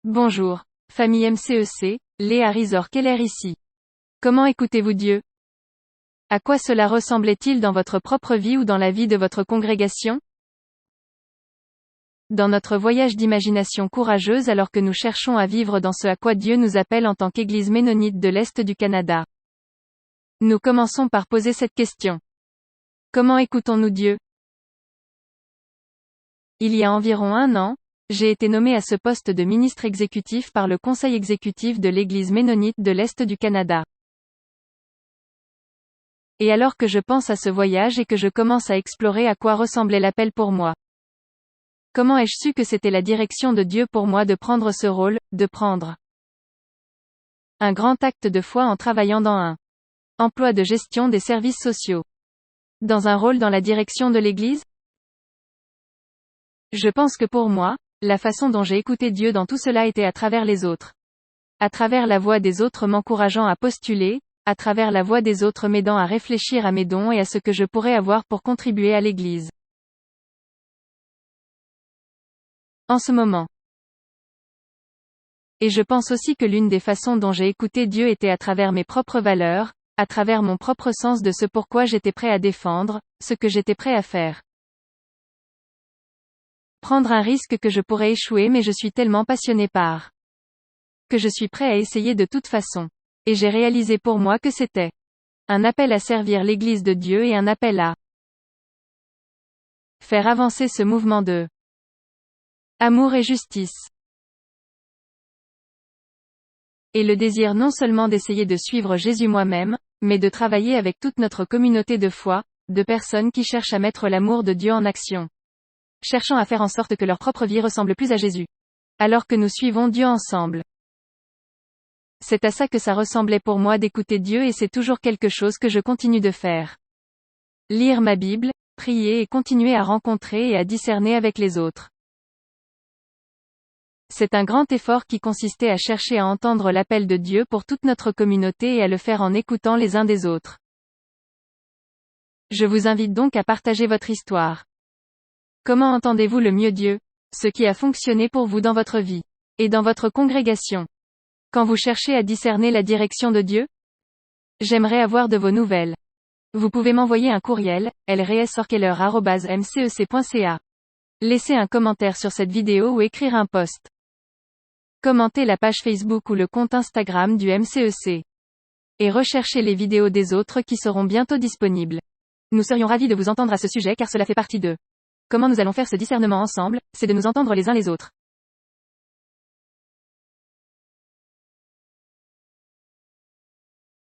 Bonjour, famille MCEC, Léa Rizor-Keller ici. Comment écoutez-vous Dieu? À quoi cela ressemblait-il dans votre propre vie ou dans la vie de votre congrégation? Dans notre voyage d'imagination courageuse alors que nous cherchons à vivre dans ce à quoi Dieu nous appelle en tant qu'Église ménonite de l'Est du Canada. Nous commençons par poser cette question. Comment écoutons-nous Dieu? Il y a environ 1 an, j'ai été nommé à ce poste de ministre exécutif par le Conseil exécutif de l'Église ménonite de l'Est du Canada. Et alors que je pense à ce voyage et que je commence à explorer à quoi ressemblait l'appel pour moi. Comment ai-je su que c'était la direction de Dieu pour moi de prendre ce rôle, de prendre un grand acte de foi en travaillant dans un emploi de gestion des services sociaux? Dans un rôle dans la direction de l'Église? Je pense que pour moi, la façon dont j'ai écouté Dieu dans tout cela était à travers les autres. À travers la voix des autres m'encourageant à postuler, à travers la voix des autres m'aidant à réfléchir à mes dons et à ce que je pourrais avoir pour contribuer à l'Église. En ce moment. Et je pense aussi que l'une des façons dont j'ai écouté Dieu était à travers mes propres valeurs, à travers mon propre sens de ce pourquoi j'étais prêt à défendre, ce que j'étais prêt à faire. Prendre un risque que je pourrais échouer mais je suis tellement passionné par que je suis prêt à essayer de toute façon. Et j'ai réalisé pour moi que c'était un appel à servir l'Église de Dieu et un appel à faire avancer ce mouvement de amour et justice. Et le désir non seulement d'essayer de suivre Jésus moi-même, mais de travailler avec toute notre communauté de foi, de personnes qui cherchent à mettre l'amour de Dieu en action. Cherchant à faire en sorte que leur propre vie ressemble plus à Jésus. Alors que nous suivons Dieu ensemble. C'est à ça que ça ressemblait pour moi d'écouter Dieu et c'est toujours quelque chose que je continue de faire. Lire ma Bible, prier et continuer à rencontrer et à discerner avec les autres. C'est un grand effort qui consistait à chercher à entendre l'appel de Dieu pour toute notre communauté et à le faire en écoutant les uns des autres. Je vous invite donc à partager votre histoire. Comment entendez-vous le mieux Dieu? Ce qui a fonctionné pour vous dans votre vie. Et dans votre congrégation. Quand vous cherchez à discerner la direction de Dieu? J'aimerais avoir de vos nouvelles. Vous pouvez m'envoyer un courriel, lrizor-keller@mcec.ca. Laissez un commentaire sur cette vidéo ou écrire un post. Commentez la page Facebook ou le compte Instagram du MCEC. Et recherchez les vidéos des autres qui seront bientôt disponibles. Nous serions ravis de vous entendre à ce sujet car cela fait partie de comment nous allons faire ce discernement ensemble, c'est de nous entendre les uns les autres.